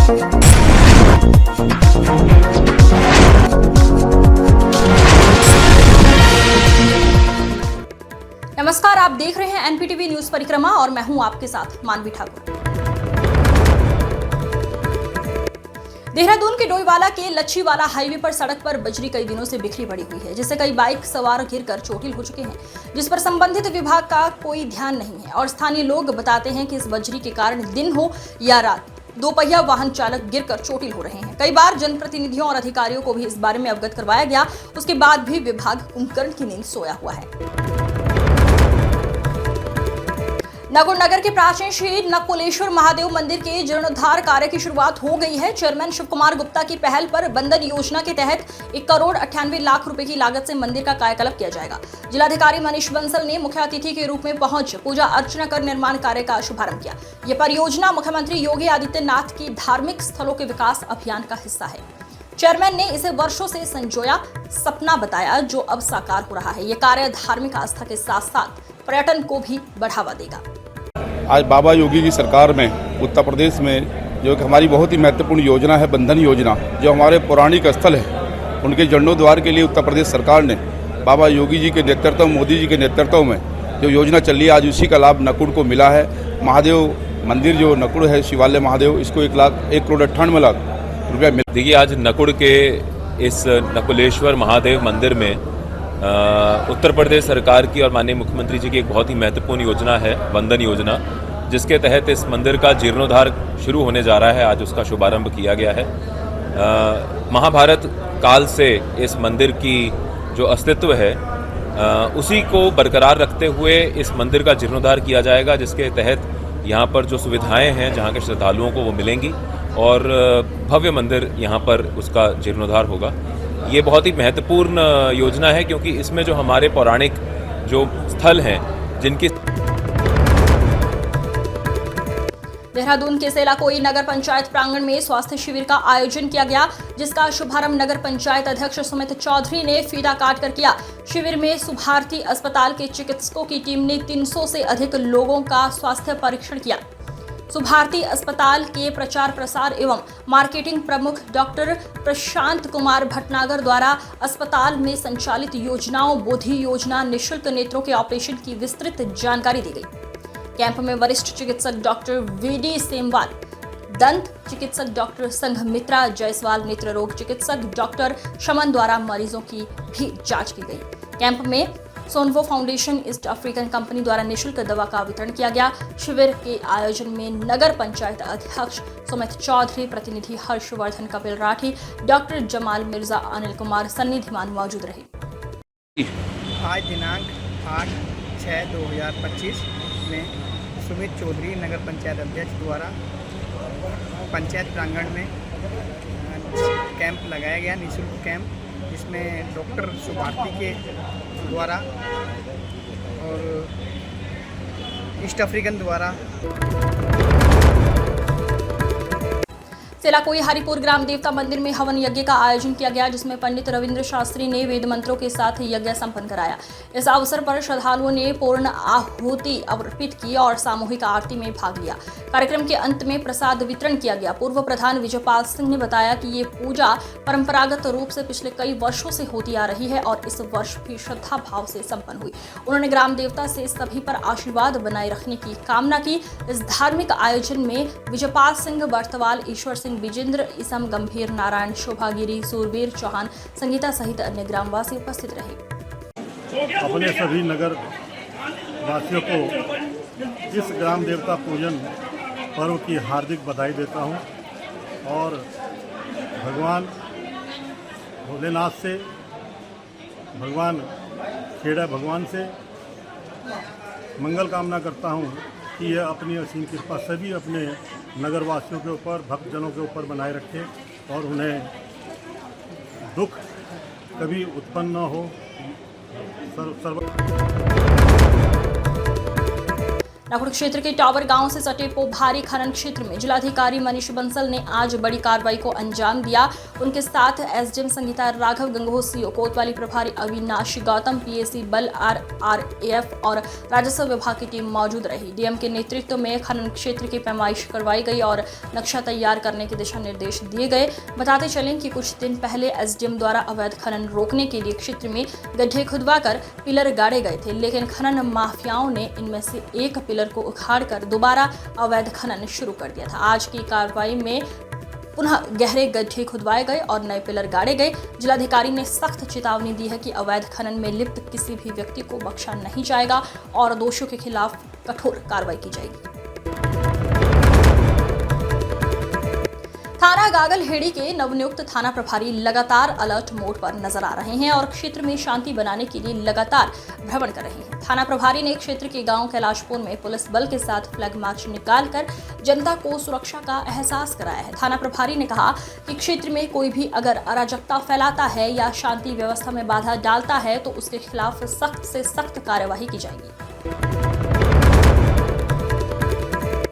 नमस्कार, आप देख रहे हैं एनपीटीवी न्यूज परिक्रमा और मैं हूं आपके साथ मानवी ठाकुर। देहरादून के डोईवाला के लच्छीवाला हाईवे पर सड़क पर बजरी कई दिनों से बिखरी पड़ी हुई है, जिससे कई बाइक सवार गिरकर चोटिल हो चुके हैं, जिस पर संबंधित विभाग का कोई ध्यान नहीं है। और स्थानीय लोग बताते हैं कि इस बजरी के कारण दिन हो या रात दोपहिया वाहन चालक गिरकर चोटिल हो रहे हैं। कई बार जनप्रतिनिधियों और अधिकारियों को भी इस बारे में अवगत करवाया गया, उसके बाद भी विभाग कुंभकर्ण की नींद सोया हुआ है। नगुड़ नगर के प्राचीन श्री नकुलेश्वर महादेव मंदिर के जीर्णोद्धार कार्य की शुरुआत हो गई है। चेयरमैन शिव कुमार गुप्ता की पहल पर बंधन योजना के तहत 1 करोड़ 98 लाख रुपए की लागत से मंदिर का कायाकल्प किया जाएगा। जिलाधिकारी मनीष बंसल ने मुख्य अतिथि के रूप में पहुंच पूजा अर्चना कर निर्माण कार्य का शुभारंभ किया। यह परियोजना मुख्यमंत्री योगी आदित्यनाथ की धार्मिक स्थलों के विकास अभियान का हिस्सा है। चेयरमैन ने इसे वर्षों से संजोया सपना बताया, जो अब साकार हो रहा है। ये कार्य धार्मिक आस्था के साथ साथ पर्यटन को भी बढ़ावा देगा। आज बाबा योगी की सरकार में उत्तर प्रदेश में जो कि हमारी बहुत ही महत्वपूर्ण योजना है बंधन योजना, जो हमारे पौराणिक स्थल है उनके जीर्णोद्धार के लिए उत्तर प्रदेश सरकार ने बाबा योगी जी के नेतृत्व, मोदी जी के नेतृत्व में जो योजना चल रही है, आज उसी का लाभ नकुड़ को मिला है। महादेव मंदिर जो नकुड़ है, शिवालय महादेव, इसको 1 करोड़ 98 लाख रुपया मिला। देखिए, आज नकुड़ के इस नकुलेश्वर महादेव मंदिर में उत्तर प्रदेश सरकार की और माननीय मुख्यमंत्री जी की एक बहुत ही महत्वपूर्ण योजना है बंधन योजना, जिसके तहत इस मंदिर का जीर्णोद्धार शुरू होने जा रहा है। आज उसका शुभारंभ किया गया है। महाभारत काल से इस मंदिर की जो अस्तित्व है उसी को बरकरार रखते हुए इस मंदिर का जीर्णोद्धार किया जाएगा, जिसके तहत यहाँ पर जो सुविधाएं हैं जहाँ के श्रद्धालुओं को वो मिलेंगी और भव्य मंदिर यहाँ पर उसका जीर्णोद्धार होगा। ये बहुत ही महत्वपूर्ण योजना है, क्योंकि इसमें जो हमारे पौराणिक जो स्थल हैं जिनकी देहरादून के सेलाकोई नगर पंचायत प्रांगण में स्वास्थ्य शिविर का आयोजन किया गया, जिसका शुभारंभ नगर पंचायत अध्यक्ष सुमित चौधरी ने फीता काट कर किया। शिविर में सुभारती अस्पताल के चिकित्सकों की टीम ने 300 से अधिक लोगों का स्वास्थ्य परीक्षण किया। सुभारती अस्पताल के प्रचार प्रसार एवं मार्केटिंग प्रमुख डॉक्टर प्रशांत कुमार भटनागर द्वारा अस्पताल में संचालित योजनाओं, बोधि योजना, निःशुल्क नेत्रों के ऑपरेशन की विस्तृत जानकारी दी गई। कैंप में वरिष्ठ चिकित्सक डॉक्टर वीडी सेमवाल, दंत चिकित्सक डॉक्टर संघमित्रा जायसवाल, नेत्र रोग चिकित्सक डॉक्टर शमन द्वारा मरीजों की भी जांच की गई। कैंप में सोनवो फाउंडेशन ईस्ट अफ्रीकन कंपनी द्वारा निःशुल्क दवा का वितरण किया गया। शिविर के आयोजन में नगर पंचायत अध्यक्ष सुमित चौधरी, प्रतिनिधि हर्षवर्धन, कपिल राठी, डॉक्टर जमाल मिर्जा, अनिल कुमार, सन्नी धीमान मौजूद रहे। आज दिनांक 8/6/2025 में सुमित चौधरी नगर पंचायत अध्यक्ष द्वारा पंचायत प्रांगण में कैंप लगाया गया, निःशुल्क कैंप, जिसमें डॉक्टर सुभारती के द्वारा और ईस्ट अफ्रीकन द्वारा सेलाकोई हरिपुर ग्राम देवता मंदिर में हवन यज्ञ का आयोजन किया गया, जिसमें पंडित रविंद्र शास्त्री ने वेद मंत्रों के साथ यज्ञ संपन्न कराया। इस अवसर पर श्रद्धालुओं ने पूर्ण आहुति अर्पित की और सामूहिक आरती में भाग लिया। कार्यक्रम के अंत में प्रसाद वितरण किया गया। पूर्व प्रधान विजयपाल सिंह ने बताया कि ये पूजा परंपरागत रूप से पिछले कई वर्षों से होती आ रही है और इस वर्ष भी श्रद्धा भाव से संपन्न हुई। उन्होंने ग्राम देवता से सभी पर आशीर्वाद बनाए रखने की कामना की। इस धार्मिक आयोजन में विजयपाल सिंह, बर्तवाल, ईश्वर सिंह, विजेंद्र, इसम, गंभीर, नारायण, शोभागिरी, सूरवीर चौहान, संगीता सहित अन्य ग्रामवासी उपस्थित रहे। अपने सभी नगर वासियों को इस ग्राम देवता पूजन पर्व की हार्दिक बधाई देता हूं और भगवान भोलेनाथ से, भगवान खेड़ा भगवान से मंगल कामना करता हूं कि यह अपनी असीम कृपा सभी अपने नगरवासियों के ऊपर, भक्तजनों के ऊपर बनाए रखे और उन्हें दुख कभी उत्पन्न न हो। नाकुड़ क्षेत्र के टावर गांव से सटे पोभारी खनन क्षेत्र में जिलाधिकारी मनीष बंसल ने आज बड़ी कार्रवाई को अंजाम दिया। उनके साथ एसडीएम संगीता राघव, गंगोह सीओ कोतवाली प्रभारी अविनाश गौतम, पीएसी बल आरआरएफ और राजस्व विभाग की टीम मौजूद रही। डीएम के नेतृत्व में खनन क्षेत्र की पैमाइश करवाई गई और नक्शा तैयार करने के दिशा निर्देश दिए गए। बताते चलें कि कुछ दिन पहले एसडीएम द्वारा अवैध खनन रोकने के लिए क्षेत्र में गड्ढे खुदवाकर पिलर गाड़े गए थे, लेकिन खनन माफियाओं ने इनमें से एक पिलर को उखाड़कर दोबारा अवैध खनन शुरू कर दिया था। आज की कार्रवाई में पुनः गहरे गड्ढे खुदवाए गए और नए पिलर गाड़े गए। जिलाधिकारी ने सख्त चेतावनी दी है कि अवैध खनन में लिप्त किसी भी व्यक्ति को बख्शा नहीं जाएगा और दोषियों के खिलाफ कठोर कार्रवाई की जाएगी। थाना गागलहेड़ी के नवनियुक्त थाना प्रभारी लगातार अलर्ट मोड पर नजर आ रहे हैं और क्षेत्र में शांति बनाने के लिए लगातार भ्रमण कर रहे हैं। थाना प्रभारी ने क्षेत्र के गांव कैलाशपुर में पुलिस बल के साथ फ्लैग मार्च निकालकर जनता को सुरक्षा का एहसास कराया है। थाना प्रभारी ने कहा कि क्षेत्र में कोई भी अगर अराजकता फैलाता है या शांति व्यवस्था में बाधा डालता है तो उसके खिलाफ सख्त से सख्त कार्यवाही की जाएगी।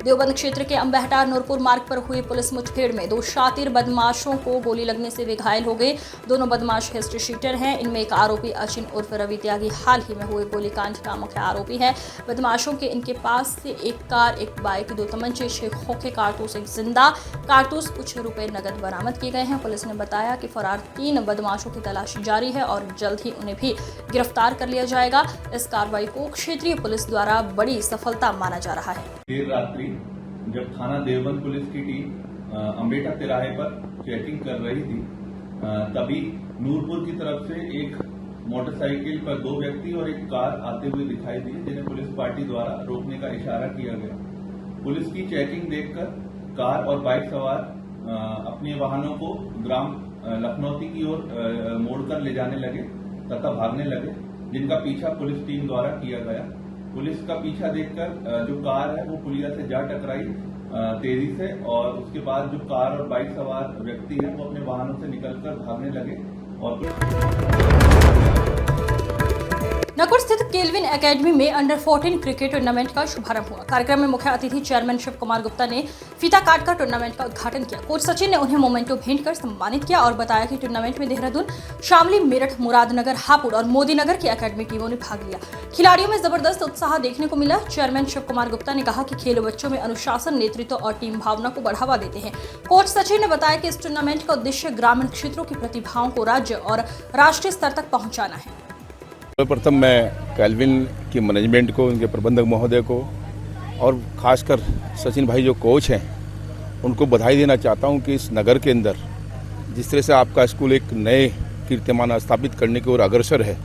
देवबंद क्षेत्र के अंबेहटा नूरपुर मार्ग पर हुई पुलिस मुठभेड़ में 2 शातिर बदमाशों को गोली लगने से वे घायल हो गए। दोनों बदमाश हिस्ट्री शीटर हैं। इनमें एक आरोपी अचिन उर्फ रवि त्यागी हाल ही में हुए गोलीकांड का मुख्य आरोपी है। बदमाशों के इनके पास से एक कार, एक बाइक, 2 तमंचे, 6 खोखे कारतूस, एक जिंदा कारतूस, कुछ रुपए नकद बरामद किए गए हैं। पुलिस ने बताया कि फरार 3 बदमाशों की तलाशी जारी है और जल्द ही उन्हें भी गिरफ्तार कर लिया जाएगा। इस कार्रवाई को क्षेत्रीय पुलिस द्वारा बड़ी सफलता माना जा रहा है। देर रात्रि जब थाना देवबंद पुलिस की टीम अंबेटा तिराहे पर चेकिंग कर रही थी, तभी नूरपुर की तरफ से एक मोटरसाइकिल पर 2 व्यक्ति और एक कार आते हुए दिखाई दिए, जिन्हें पुलिस पार्टी द्वारा रोकने का इशारा किया गया। पुलिस की चेकिंग देखकर कार और बाइक सवार अपने वाहनों को ग्राम लखनौती की ओर मोड़कर ले जाने लगे तथा भागने लगे, जिनका पीछा पुलिस टीम द्वारा किया गया। पुलिस का पीछा देखकर जो कार है वो पुलिया से जा टकराई तेजी से, और उसके बाद जो कार और बाइक सवार व्यक्ति हैं वो अपने वाहनों से निकलकर भागने लगे और नागौर स्थित केल्विन एकेडमी में अंडर 14 क्रिकेट टूर्नामेंट का शुभारंभ हुआ। कार्यक्रम में मुख्य अतिथि चेयरमैन शिव कुमार गुप्ता ने फीता काटकर टूर्नामेंट का उद्घाटन किया। कोच सचिन ने उन्हें मोमेंटो भेंट कर सम्मानित किया और बताया कि टूर्नामेंट में देहरादून, शामली, मेरठ, मुरादनगर, हापुड़ और मोदीनगर की एकेडमी टीमों ने भाग लिया। खिलाड़ियों में जबरदस्त उत्साह देखने को मिला। चेयरमैन शिव कुमार गुप्ता ने कहा कि खेल बच्चों में अनुशासन, नेतृत्व और टीम भावना को बढ़ावा देते हैं। कोच सचिन ने बताया कि इस टूर्नामेंट का उद्देश्य ग्रामीण क्षेत्रों की प्रतिभाओं को राज्य और राष्ट्रीय स्तर तक पहुंचाना है। प्रथम मैं केल्विन की मैनेजमेंट को, उनके प्रबंधक महोदय को और खासकर सचिन भाई जो कोच हैं उनको बधाई देना चाहता हूं कि इस नगर के अंदर जिस तरह से आपका स्कूल एक नए कीर्तिमान स्थापित करने की ओर अग्रसर है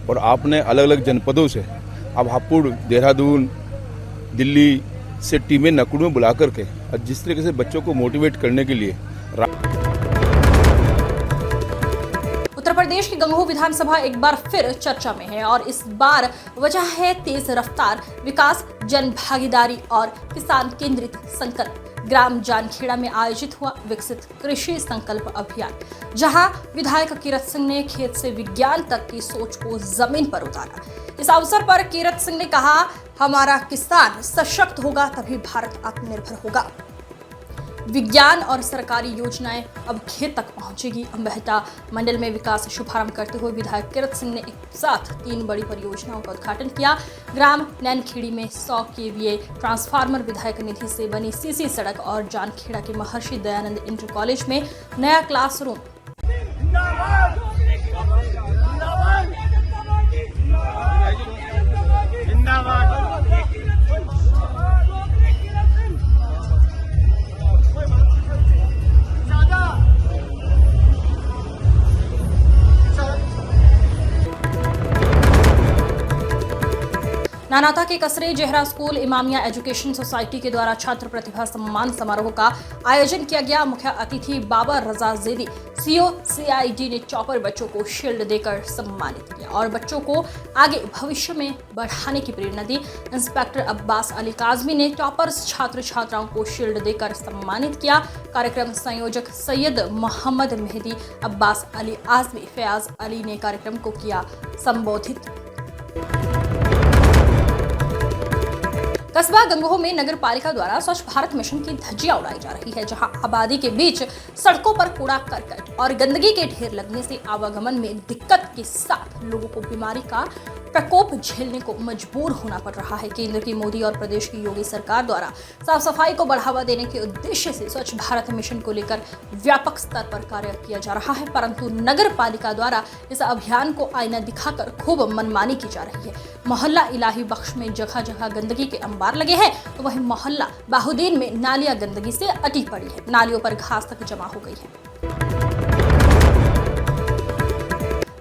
और आपने अलग अलग जनपदों से अब हापुड़, देहरादून, दिल्ली से टीमें नकुड़ में बुला करके और जिस तरीके से बच्चों को मोटिवेट करने के लिए उत्तर प्रदेश की गंगोह विधानसभा एक बार फिर चर्चा में है और इस बार वजह है तेज रफ्तार विकास, जन भागीदारी और किसान केंद्रित संकल्प। ग्राम जानखेड़ा में आयोजित हुआ विकसित कृषि संकल्प अभियान, जहां विधायक कीरत सिंह ने खेत से विज्ञान तक की सोच को जमीन पर उतारा। इस अवसर पर कीरत सिंह ने कहा, हमारा किसान सशक्त होगा तभी भारत आत्मनिर्भर होगा। विज्ञान और सरकारी योजनाएं अब खेत तक पहुंचेगी। अंबेहटा मंडल में विकास शुभारंभ करते हुए विधायक कीरत सिंह ने एक साथ 3 बड़ी परियोजनाओं का उद्घाटन किया। ग्राम नैनखेड़ी में 100 kVA ट्रांसफार्मर, विधायक निधि से बनी सीसी सड़क और जानखेड़ा के महर्षि दयानंद इंटर कॉलेज में नया क्लासरूम। नानाता के कसरे जेहरा स्कूल इमामिया एजुकेशन सोसाइटी के द्वारा छात्र प्रतिभा सम्मान समारोह का आयोजन किया गया। मुख्य अतिथि बाबा रजा जेदी, सीओ CID ने टॉपर बच्चों को शील्ड देकर सम्मानित किया और बच्चों को आगे भविष्य में बढ़ाने की प्रेरणा दी। इंस्पेक्टर अब्बास अली काजमी ने टॉपर्स छात्र छात्राओं को शील्ड देकर सम्मानित किया। कार्यक्रम संयोजक सैयद मोहम्मद मेहदी, अब्बास अली आजमी, फयाज अली ने कार्यक्रम को किया संबोधित। कस्बा गंगोह में नगर पालिका द्वारा स्वच्छ भारत मिशन की धज्जियां उड़ाई जा रही है, जहां आबादी के बीच सड़कों पर कूड़ा करकट और गंदगी के ढेर लगने से आवागमन में दिक्कत के साथ लोगों को बीमारी का प्रकोप झेलने को मजबूर होना पड़ रहा है। केंद्र की मोदी और प्रदेश की योगी सरकार द्वारा साफ सफाई को बढ़ावा देने के उद्देश्य से स्वच्छ भारत मिशन को लेकर व्यापक स्तर पर कार्य किया जा रहा है, परंतु नगर पालिका द्वारा इस अभियान को आईना दिखाकर खूब मनमानी की जा रही है। मोहल्ला इलाही बख्श में जगह जगह गंदगी के अंबार लगे हैं, तो वहीं मोहल्ला बाहुदीन में नालियां गंदगी से अटी पड़ी है, नालियों पर घास तक जमा हो गई है।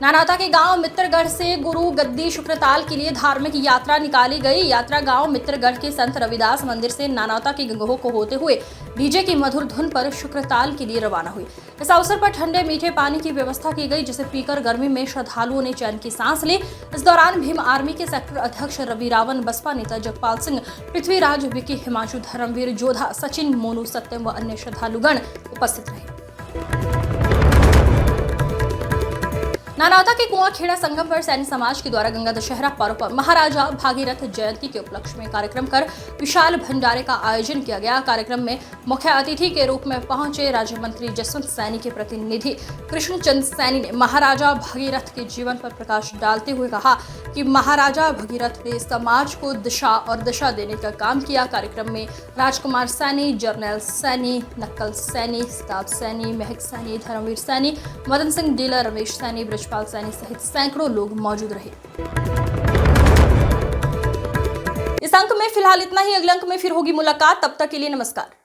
नानौता के गांव मित्रगढ़ से गुरु गद्दी शुक्रताल के लिए धार्मिक यात्रा निकाली गई। यात्रा गांव मित्रगढ़ के संत रविदास मंदिर से नानौता के गंगोह को होते हुए डीजे की मधुर धुन पर शुक्रताल के लिए रवाना हुई। इस अवसर पर ठंडे मीठे पानी की व्यवस्था की गई, जिसे पीकर गर्मी में श्रद्धालुओं ने चैन की सांस ली। इस दौरान भीम आर्मी के सेक्टर अध्यक्ष रवि रावण, बसपा नेता जगपाल सिंह, पृथ्वीराज, विकी, हिमांशु, धर्मवीर, जोधा, सचिन, मोनू, सत्यम व अन्य श्रद्धालुगण उपस्थित रहे। नानौता के कुआंखेड़ा संगम पर सैनी समाज के द्वारा गंगा दशहरा पर्व पर महाराजा भागीरथ जयंती के उपलक्ष्य में कार्यक्रम कर विशाल भंडारे का आयोजन किया गया। कार्यक्रम में मुख्य अतिथि के रूप में पहुंचे राज्य मंत्री जसवंत सैनी के प्रतिनिधि कृष्णचंद सैनी ने महाराजा भगीरथ के जीवन पर प्रकाश डालते हुए कहा कि महाराजा भगीरथ ने समाज को दिशा और दशा देने का काम किया। कार्यक्रम में राजकुमार सैनी, जर्नैल सैनी, नक्कल सैनी, सिताब सैनी, महक सैनी, धर्मवीर सैनी, मदन सिंह डीलर, रमेश सैनी, ब्रजपाल सैनी सहित सैकड़ों लोग मौजूद रहे। इस अंक में फिलहाल इतना ही। अगले अंक में फिर होगी मुलाकात, तब तक के लिए नमस्कार।